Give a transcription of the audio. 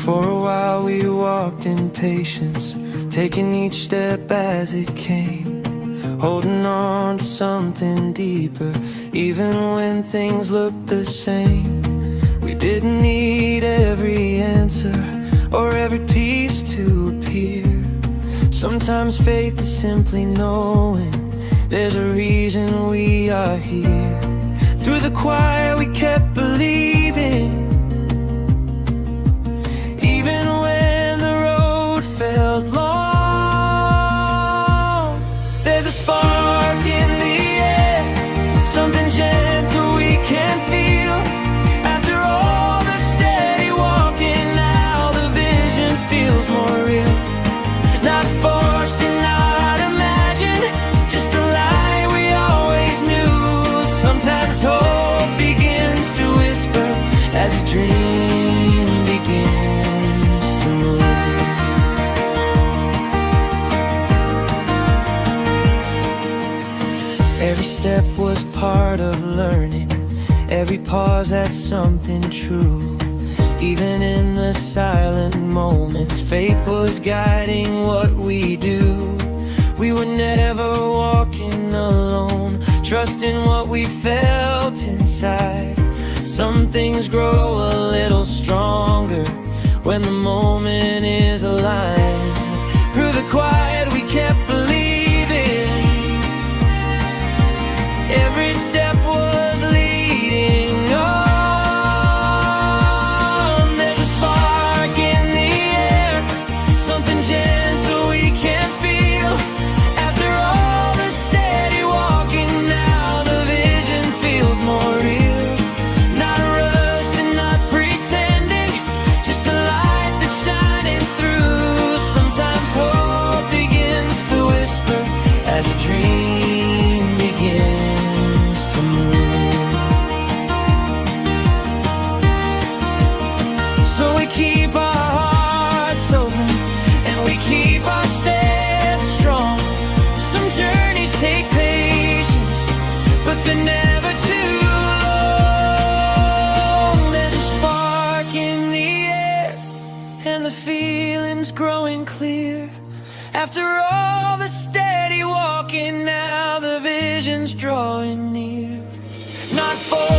For a while we walked in patience, taking each step as it came, holding on to something deeper, even when things looked the same. We didn't need every answer or every piece to appear. Sometimes faith is simply knowing there's a reason we are here. Through the quiet we kept believing, even when the road felt long. There's a spark in the air, something gentle we can feel. After all the steady walking, now the vision feels more real. Not forced and not imagined, just a light we always knew. Sometimes hope begins to whisper as a dream begins to move. Every step was part of learning, every pause had something true. Even in the silent moments, faith was guiding what we do. We were never walking alone, trusting what we felt inside. Some things grow a little stronger when the moment is aligned. Through the quiet we kept believing, every step was leading on. There's a spark in the air, something gentle we can feel. After all the steady walking, now the vision feels more real. Not rushed and not pretending, just a light that's shining through. Sometimes hope begins to whisper as a dream begins to move. So we keep our hearts open and we keep our steps strong. Some journeys take patience, but they're never too long. There's a spark in the air and the feeling's growing clear. After all the steady walking, now the vision's drawing near. Not for